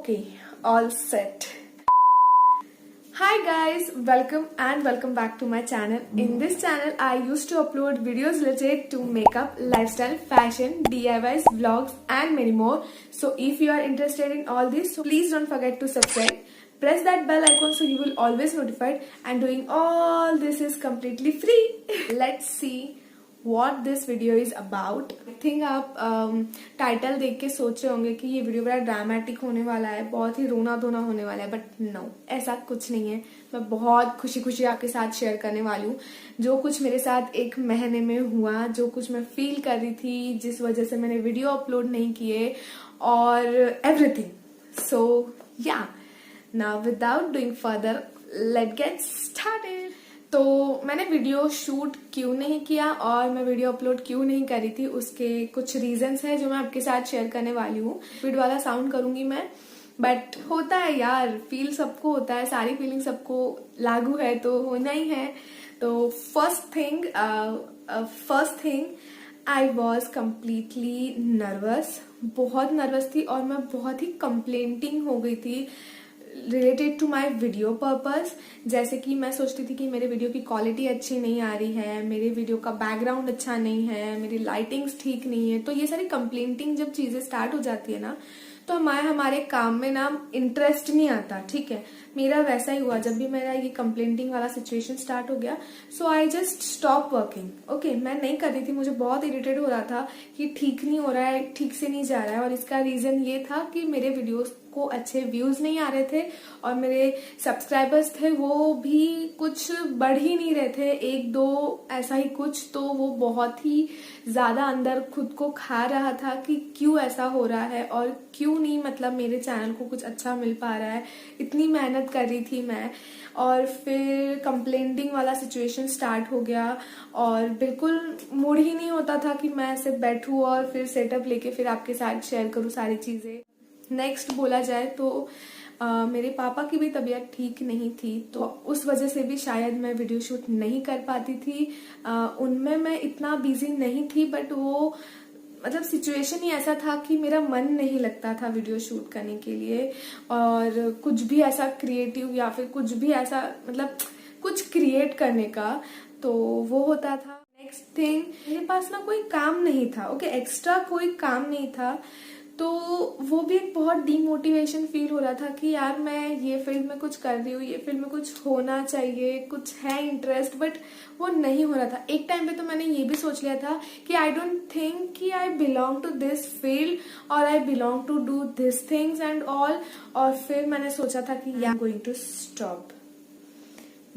Okay, all set. Hi guys, welcome back to my channel. In this channel, I used to upload videos related to makeup, lifestyle, fashion, DIYs, vlogs and many more. So if you are interested in all this, so please don't forget to subscribe. Press that bell icon so you will always notified, and doing all this is completely free. Let's see what this video is about. I think आप title देख के सोच रहे होंगे कि ये video बड़ा dramatic होने वाला है, बहुत ही रोना धोना होने वाला है, बट नो, ऐसा कुछ नहीं है। मैं बहुत खुशी खुशी आपके साथ शेयर करने वाली हूँ जो कुछ मेरे साथ एक महीने में हुआ, जो कुछ मैं फील कर रही थी, जिस वजह से मैंने वीडियो अपलोड नहीं किए और एवरीथिंग। सो या now without doing further let get started. तो मैंने वीडियो शूट क्यों नहीं किया और मैं वीडियो अपलोड क्यों नहीं करी थी, उसके कुछ रीजंस हैं जो मैं आपके साथ शेयर करने वाली हूँ। स्पीड वाला साउंड करूंगी मैं, बट होता है यार, फील सबको होता है, सारी फीलिंग सबको लागू है तो होना ही है। तो first thing I was completely nervous, बहुत नर्वस थी और मैं बहुत ही कंप्लेंटिंग हो गई थी related to my video purpose. जैसे कि मैं सोचती थी कि मेरे वीडियो की क्वालिटी अच्छी नहीं आ रही है, मेरे वीडियो का बैकग्राउंड अच्छा नहीं है, मेरी लाइटिंग्स ठीक नहीं है। तो ये सारी कंप्लेंटिंग जब चीजें स्टार्ट हो जाती है ना, तो हमारे काम में ना इंटरेस्ट नहीं आता। ठीक है, मेरा वैसा ही हुआ जब भी मेरा ये कंप्लेंटिंग वाला सिचुएशन स्टार्ट हो गया। So I just stop working. Okay, मैं नहीं कर रही थी, मुझे बहुत इरिटेट हो रहा था कि ठीक नहीं हो रहा है, ठीक से नहीं जा रहा है। और इसका रीजन ये था कि मेरे वीडियोस को अच्छे व्यूज नहीं आ रहे थे और मेरे सब्सक्राइबर्स थे वो भी कुछ बढ़ ही नहीं रहे थे, एक दो ऐसा ही कुछ। तो वो बहुत ही ज्यादा अंदर खुद को खा रहा था कि क्यों ऐसा हो रहा है और क्यों नहीं, मतलब मेरे चैनल को कुछ अच्छा मिल पा रहा है। इतनी मेहनत कर रही थी मैं, और फिर कंप्लेंटिंग वाला सिचुएशन स्टार्ट हो गया और बिल्कुल मूड ही नहीं होता था कि मैं ऐसे बैठूं और फिर सेटअप लेके फिर आपके साथ शेयर करूं सारी चीजें। नेक्स्ट बोला जाए तो मेरे पापा की भी तबीयत ठीक नहीं थी, तो उस वजह से भी शायद मैं वीडियो शूट नहीं कर पाती थी। उनमें मैं इतना बिजी नहीं थी, बट वो मतलब सिचुएशन ही ऐसा था कि मेरा मन नहीं लगता था वीडियो शूट करने के लिए और कुछ भी ऐसा क्रिएटिव या फिर कुछ भी ऐसा मतलब कुछ क्रिएट करने का, तो वो होता था। नेक्स्ट थिंग, मेरे पास ना कोई काम नहीं था। ओके, एक्स्ट्रा कोई काम नहीं था, तो वो भी एक बहुत डीमोटिवेशन फील हो रहा था कि यार मैं ये फील्ड में कुछ कर रही हूँ, ये फील्ड में कुछ होना चाहिए, कुछ है इंटरेस्ट, बट वो नहीं हो रहा था। एक टाइम पे तो मैंने ये भी सोच लिया था कि आई डोंट थिंक कि I belong to this field और I belong to do this things and all. और फिर मैंने सोचा था कि I am going to stop,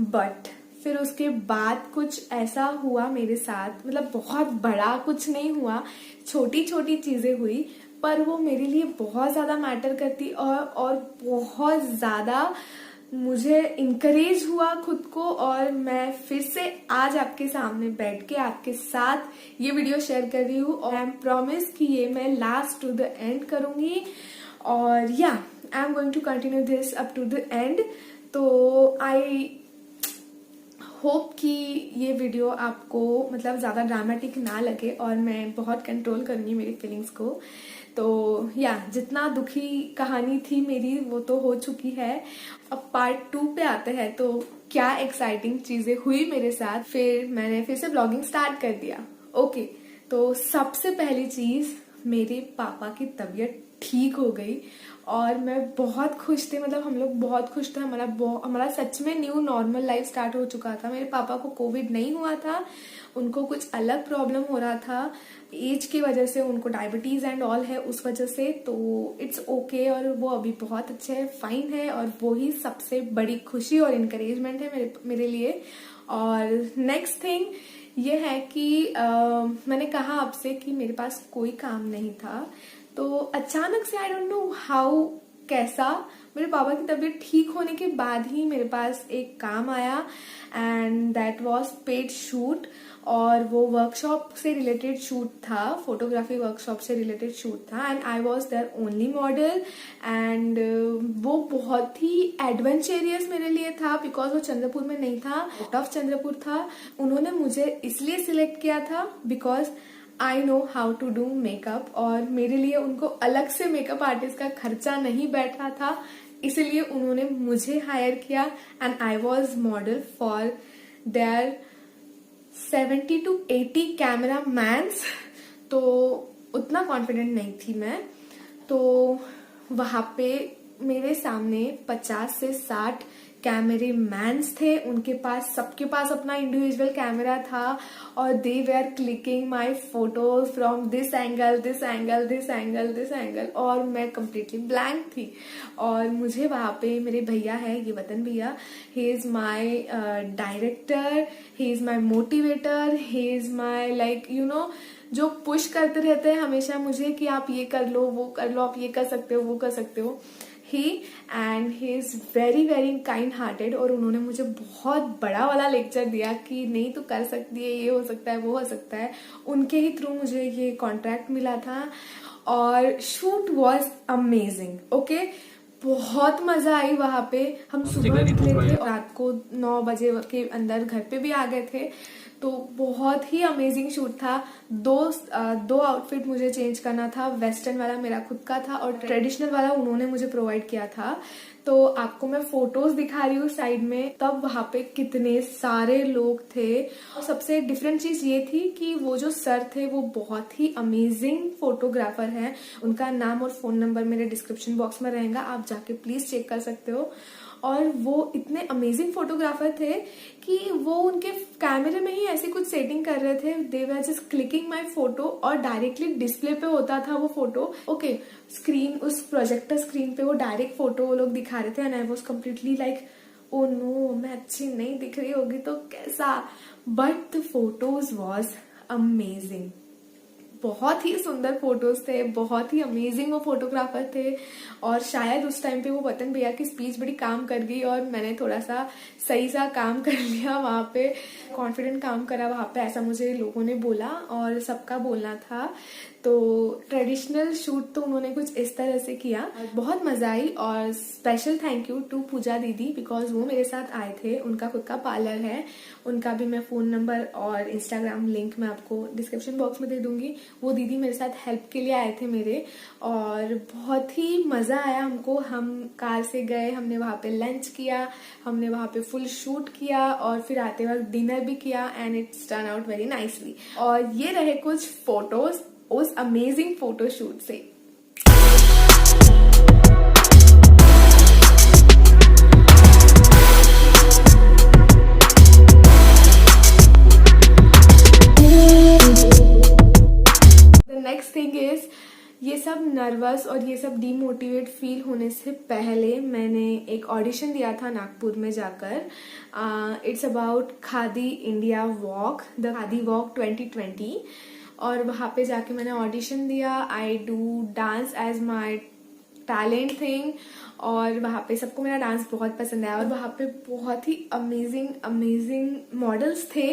but फिर उसके बाद कुछ ऐसा हुआ मेरे साथ, मतलब बहुत बड़ा कुछ नहीं हुआ, छोटी छोटी चीजें हुई, पर वो मेरे लिए बहुत ज्यादा मैटर करती और बहुत ज्यादा मुझे इनकरेज हुआ खुद को। और मैं फिर से आज आपके सामने बैठ के आपके साथ ये वीडियो शेयर कर रही हूँ और आई एम प्रॉमिस कि ये मैं लास्ट टू द एंड करूंगी और yeah I am going to continue this up to the end. तो आई होप कि ये वीडियो आपको मतलब ज़्यादा ड्रामेटिक ना लगे और मैं बहुत कंट्रोल करूंगी मेरी फीलिंग्स को। तो या जितना दुखी कहानी थी मेरी वो तो हो चुकी है। अब पार्ट 2 पे आते हैं, तो क्या एक्साइटिंग चीज़ें हुई मेरे साथ। फिर मैंने फिर से ब्लॉगिंग स्टार्ट कर दिया। ओके, तो सबसे पहली चीज़, मेरे पापा की तबीयत ठीक हो गई और मैं बहुत खुश थी, मतलब हम लोग बहुत खुश थे। हमारा सच में न्यू नॉर्मल लाइफ स्टार्ट हो चुका था। मेरे पापा को कोविड नहीं हुआ था, उनको कुछ अलग प्रॉब्लम हो रहा था एज की वजह से, उनको डायबिटीज एंड ऑल है उस वजह से। तो इट्स ओके और वो अभी बहुत अच्छे है, फाइन है, और वो ही सबसे बड़ी खुशी और इनकरेजमेंट है मेरे लिए। और नेक्स्ट थिंग ये है कि मैंने कहा आपसे कि मेरे पास कोई काम नहीं था, तो अचानक से आई डोंट नो हाउ कैसा मेरे पापा की तबीयत ठीक होने के बाद ही मेरे पास एक काम आया and that was paid shoot. और वो वर्कशॉप से रिलेटेड शूट था, फोटोग्राफी वर्कशॉप से रिलेटेड शूट था and I was there only model. And वो बहुत ही एडवेंचरियस मेरे लिए था बिकॉज वो चंद्रपुर में नहीं था, आउट ऑफ चंद्रपुर था। उन्होंने मुझे इसलिए सिलेक्ट किया था because I know how to do makeup और मेरे लिए उनको अलग से मेकअप आर्टिस्ट का खर्चा नहीं बैठा था, इसलिए उन्होंने मुझे हायर किया and I was model for their 70 to 80 camera mans. तो उतना कॉन्फिडेंट नहीं थी मैं। तो वहां पे मेरे सामने 50 से 60 कैमरे मैन्स थे, उनके पास सबके पास अपना इंडिविजुअल कैमरा था और they were clicking my photos from this angle this angle this angle this angle, और मैं कम्प्लीटली ब्लैंक थी। और मुझे वहां पे मेरे भैया है, ये वतन भैया, he is my director, he is my motivator, he is my like you know जो पुश करते रहते हैं हमेशा मुझे कि आप ये कर लो, वो कर लो, आप ये कर सकते हो, वो कर सकते हो। He is very very kind hearted और उन्होंने मुझे बहुत बड़ा वाला लेक्चर दिया कि नहीं तो कर सकती है, ये हो सकता है, वो हो सकता है। उनके ही थ्रू मुझे ये कॉन्ट्रैक्ट मिला था और शूट वॉज अमेजिंग। ओके, बहुत मजा आई वहां पे। हम सुबह निकले थे और रात को 9 बजे के अंदर घर पे भी आ गए थे। तो बहुत ही अमेजिंग शूट था। दो आउटफिट मुझे चेंज करना था, वेस्टर्न वाला मेरा खुद का था और ट्रेडिशनल वाला उन्होंने मुझे प्रोवाइड किया था। तो आपको मैं फोटोज दिखा रही हूँ साइड में, तब वहां पे कितने सारे लोग थे। और सबसे डिफरेंट चीज ये थी कि वो जो सर थे वो बहुत ही अमेजिंग फोटोग्राफर हैं। उनका नाम और फोन नंबर मेरे डिस्क्रिप्शन बॉक्स में रहेगा, आप जाके प्लीज चेक कर सकते हो। और वो इतने अमेजिंग फोटोग्राफर थे कि वो उनके कैमरे में ही ऐसी कुछ सेटिंग कर रहे थे, they were just clicking my photo और डायरेक्टली डिस्प्ले पे होता था वो फोटो। ओके, स्क्रीन, उस प्रोजेक्टर स्क्रीन पे वो डायरेक्ट फोटो वो लोग दिखा रहे थे and I was completely like oh no, मैं अच्छी नहीं दिख रही होगी तो कैसा, but the photos was amazing. बहुत ही सुंदर फोटोज थे, बहुत ही अमेजिंग वो फोटोग्राफर थे। और शायद उस टाइम पे वो वतन भैया की स्पीच बड़ी काम कर गई और मैंने थोड़ा सा सही सा काम कर लिया वहां पे, कॉन्फिडेंट काम करा वहां पे, ऐसा मुझे लोगों ने बोला और सबका बोलना था। तो ट्रेडिशनल शूट तो उन्होंने कुछ इस तरह से किया, बहुत मजा आई। और स्पेशल थैंक यू टू पूजा दीदी, बिकॉज वो मेरे साथ आए थे, उनका खुद का पार्लर है, उनका भी मैं फोन नंबर और इंस्टाग्राम लिंक मैं आपको डिस्क्रिप्शन बॉक्स में दे दूंगी। वो दीदी मेरे साथ हेल्प के लिए आए थे मेरे, और बहुत ही मजा आया हमको। हम कार से गए, हमने वहां पे लंच किया, हमने वहां पे फुल शूट किया और फिर आते वक्त डिनर भी किया and it's turn out very nicely. और ये रहे कुछ फोटोज उस अमेजिंग फोटो शूट से। नेक्स्ट थिंग इज, ये सब नर्वस और ये सब डीमोटिवेट फील होने से पहले मैंने एक ऑडिशन दिया था नागपुर में जाकर। It's about Khadi India walk, the Khadi walk 2020। और वहां पे जाके मैंने ऑडिशन दिया। I do dance as my talent thing और वहां पे सबको मेरा डांस बहुत पसंद आया। और वहां पे बहुत ही अमेजिंग अमेजिंग मॉडल्स थे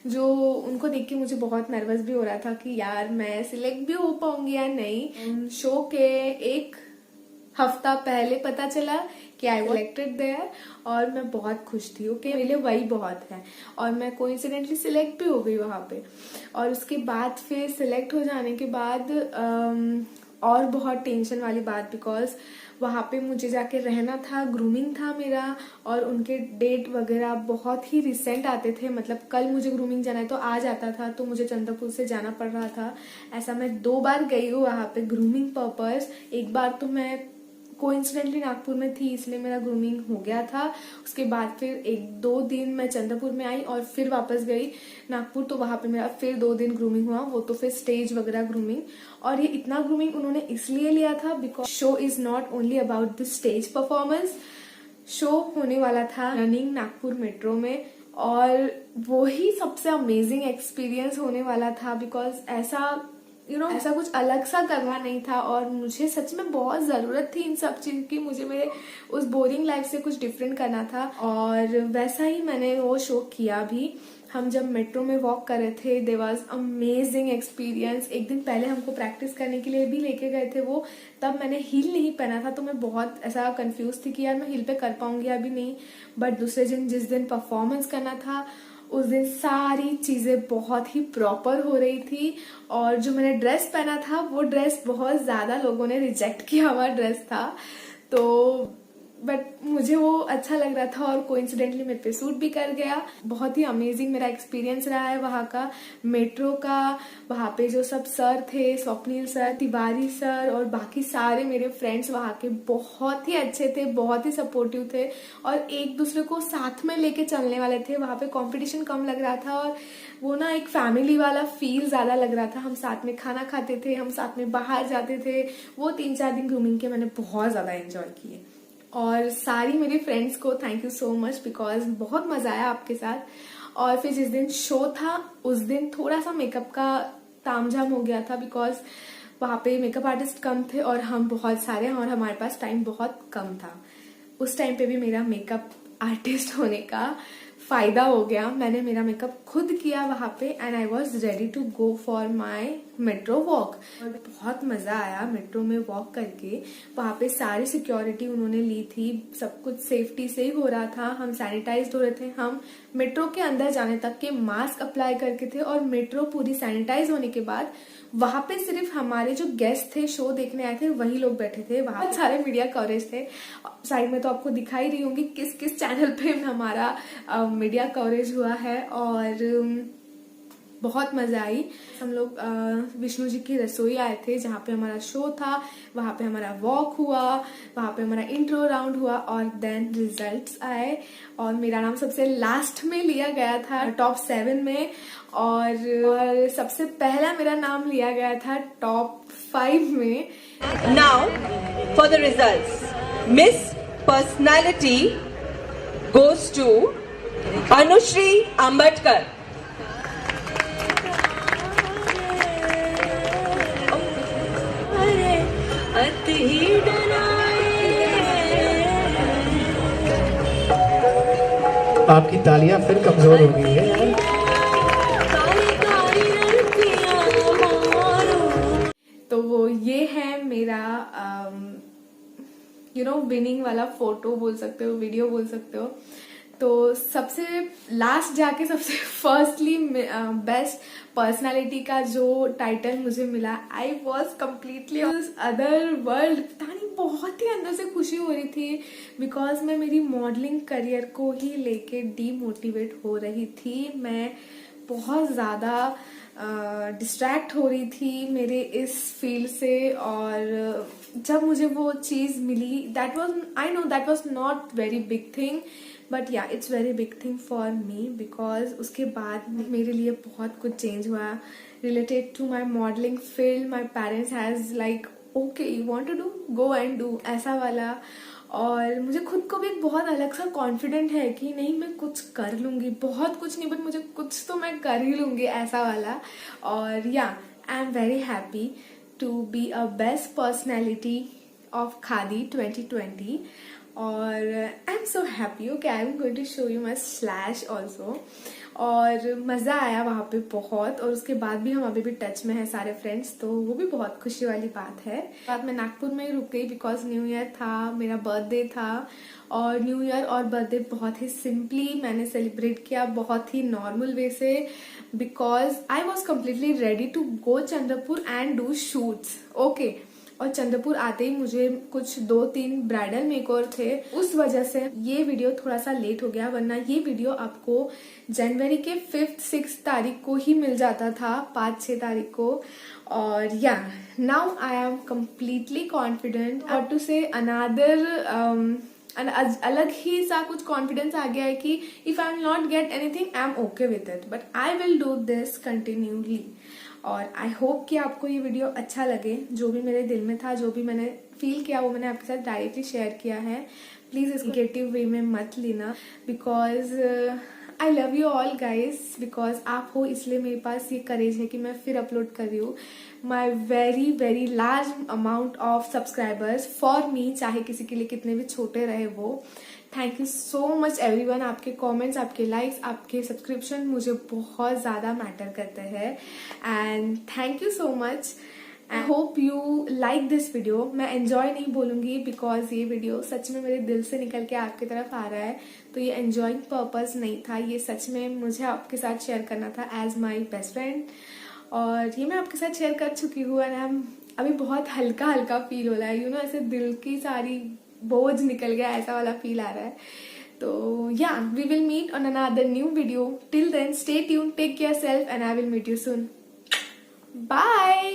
जो, उनको देख के मुझे बहुत नर्वस भी हो रहा था कि यार मैं सिलेक्ट भी हो पाऊंगी या नहीं। शो के एक हफ्ता पहले पता चला कि आई सिलेक्टेड देयर और मैं बहुत खुश थी। ओके, मेरे लिए वही बहुत है और मैं कोइंसिडेंटली सिलेक्ट भी हो गई वहां पे। और उसके बाद फिर सिलेक्ट हो जाने के बाद और बहुत टेंशन वाली बात, बिकॉज वहां पे मुझे जाके रहना था, ग्रूमिंग था मेरा, और उनके डेट वगैरह बहुत ही रिसेंट आते थे। मतलब कल मुझे ग्रूमिंग जाना है तो आज आता था, तो मुझे चंद्रपुर से जाना पड़ रहा था। ऐसा मैं 2 बार गई हूँ वहां पे ग्रूमिंग पर्पस। एक बार तो मैं कोइंसिडेंटली नागपुर में थी इसलिए मेरा ग्रूमिंग हो गया था। उसके बाद फिर 1-2 दिन मैं चंद्रपुर में आई और फिर वापस गई नागपुर, तो वहां पे मेरा फिर 2 दिन ग्रूमिंग हुआ, वो तो फिर स्टेज वगैरह ग्रूमिंग। और ये इतना ग्रूमिंग उन्होंने इसलिए लिया था because show is not only about the stage performance. Show होने वाला था रनिंग नागपुर मेट्रो में और वो ही सबसे अमेजिंग एक्सपीरियंस होने वाला था, बिकॉज ऐसा ऐसा कुछ अलग सा करना नहीं था और मुझे सच में बहुत जरूरत थी इन सब चीज की। मुझे मेरे उस बोरिंग लाइफ से कुछ डिफरेंट करना था और वैसा ही मैंने वो शो किया भी। हम जब मेट्रो में वॉक कर रहे थे, देयर वाज अमेजिंग एक्सपीरियंस। एक दिन पहले हमको प्रैक्टिस करने के लिए भी लेके गए थे वो, तब मैंने हील नहीं पहना था तो मैं बहुत ऐसा कंफ्यूज थी कि यार मैं हील पे कर पाऊंगी अभी नहीं। बट दूसरे दिन जिस दिन परफॉर्मेंस करना था उस दिन सारी चीजें बहुत ही प्रॉपर हो रही थी और जो मैंने ड्रेस पहना था वो ड्रेस बहुत ज्यादा लोगों ने रिजेक्ट किया हुआ ड्रेस था, तो बट मुझे वो अच्छा लग रहा था और कोइंसिडेंटली मेरे पे सूट भी कर गया। बहुत ही अमेजिंग मेरा एक्सपीरियंस रहा है वहाँ का, मेट्रो का। वहाँ पे जो सब सर थे, स्वप्निल सर, तिवारी सर और बाकी सारे मेरे फ्रेंड्स वहाँ के बहुत ही अच्छे थे, बहुत ही सपोर्टिव थे और एक दूसरे को साथ में लेके चलने वाले थे। वहाँ पे कंपटीशन कम लग रहा था और वो ना एक फैमिली वाला फील ज्यादा लग रहा था। हम साथ में खाना खाते थे, हम साथ में बाहर जाते थे। वो 3-4 दिन ग्रूमिंग के मैंने बहुत ज्यादा एंजॉय किए और सारी मेरी फ्रेंड्स को thank you so much because बहुत मजा आया आपके साथ। और फिर जिस दिन शो था उस दिन थोड़ा सा मेकअप का तामझाम हो गया था बिकॉज वहाँ पे मेकअप आर्टिस्ट कम थे और हम बहुत सारे हैं और हमारे पास टाइम बहुत कम था। उस टाइम पे भी मेरा मेकअप आर्टिस्ट होने का फायदा हो गया। मैंने मेरा मेकअप खुद किया वहां पे and I was ready to go for my metro walk. और बहुत मजा आया मेट्रो में वॉक करके। वहां पे सारी सिक्योरिटी उन्होंने ली थी, सब कुछ सेफ्टी से ही हो रहा था। हम सैनिटाइज हो रहे थे, हम मेट्रो के अंदर जाने तक के मास्क अप्लाई करके थे और मेट्रो पूरी सैनिटाइज होने के बाद वहां पे सिर्फ हमारे जो गेस्ट थे, शो देखने आए थे, वही लोग बैठे थे। वहां सारे मीडिया कवरेज थे। साइड में तो आपको दिखाई रही होंगी किस किस चैनल पे हमारा मीडिया कवरेज हुआ है और बहुत मजा आई। हम लोग विष्णु जी की रसोई आए थे जहाँ पे हमारा शो था, वहां पे हमारा वॉक हुआ, वहां पे हमारा इंट्रो राउंड हुआ और देन रिजल्ट्स आए और मेरा नाम सबसे लास्ट में लिया गया था टॉप 7 में और सबसे पहला मेरा नाम लिया गया था टॉप 5 में। Now for the results, miss personality goes to Anushree Ambatkar. आपकी तालियां फिर कमजोर हो गई है यार। तो ये है मेरा विनिंग वाला फोटो बोल सकते हो, वीडियो बोल सकते हो। तो सबसे लास्ट जाके सबसे फर्स्टली बेस्ट पर्सनालिटी का जो टाइटल मुझे मिला, आई वॉज कम्प्लीटली अदर वर्ल्ड। पता नहीं, बहुत ही अंदर से खुशी हो रही थी बिकॉज मैं मेरी मॉडलिंग करियर को ही लेके डीमोटिवेट हो रही थी। मैं बहुत ज्यादा डिस्ट्रैक्ट हो रही थी मेरे इस फील्ड से और जब मुझे वो चीज मिली, that was, I know that was not very big thing but yeah it's very big thing for me because उसके बाद मेरे लिए बहुत कुछ चेंज हुआ related to my modelling field. My parents has like okay you want to do, go and do, ऐसा वाला। और मुझे खुद को भी एक बहुत अलग सा कॉन्फिडेंट है कि नहीं मैं कुछ कर लूंगी, बहुत कुछ नहीं बट मुझे कुछ तो मैं कर ही लूंगी, ऐसा वाला। और yeah I am very happy to be a best personality of Khadi 2020 और I am so happy. Okay, I am going to show you my slash also. और मजा आया वहां पे बहुत और उसके बाद भी हम अभी भी टच में है सारे फ्रेंड्स, तो वो भी बहुत खुशी वाली बात है। बाद में नागपुर में ही रुक गई बिकॉज न्यू ईयर था, मेरा बर्थडे था और न्यू ईयर और बर्थडे बहुत ही सिंपली मैंने सेलिब्रेट किया, बहुत ही नॉर्मल वे से because I was completely ready to go Chandrapur and do shoots. Okay, और चंद्रपुर आते ही मुझे कुछ 2-3 ब्राइडल मेकओवर थे, उस वजह से ये वीडियो थोड़ा सा लेट हो गया, वरना ये वीडियो आपको जनवरी के 5-6 तारीख को ही मिल जाता था, 5-6 तारीख को। और या now I am completely confident और टू से अनादर अलग ही सा कुछ कॉन्फिडेंस आ गया है कि if I will not get anything I am okay with it but I will do this continually. और आई होप कि आपको ये वीडियो अच्छा लगे। जो भी मेरे दिल में था, जो भी मैंने फील किया, वो मैंने आपके साथ डायरेक्टली शेयर किया है। प्लीज इस नेगेटिव वे में मत लेना because I love you all guys, because आप हो इसलिए मेरे पास ये करेज है कि मैं फिर अपलोड कर रही हूँ। My very very large amount of subscribers for me, चाहे किसी के लिए कितने भी छोटे रहे वो। Thank you so much everyone. आपके कमेंट्स, आपके लाइक्स, आपके सब्सक्रिप्शन मुझे बहुत ज़्यादा मैटर करते हैं and thank you so much. I hope you like this video. मैं एंजॉय नहीं बोलूंगी बिकॉज ये वीडियो सच में मेरे दिल से निकल के आपकी तरफ आ रहा है. तो ये एंजॉइंग पर्पस नहीं था, ये सच में मुझे आपके साथ शेयर करना था एज माई बेस्ट फ्रेंड. और ये मैं आपके साथ शेयर कर चुकी हूँ एंड अभी बहुत हल्का हल्का फील हो रहा है. ऐसे दिल की सारी बोझ निकल गया, ऐसा वाला फील आ रहा है. तो yeah we will meet on another new video. Till then stay tune, take care self and I will meet you soon. Bye.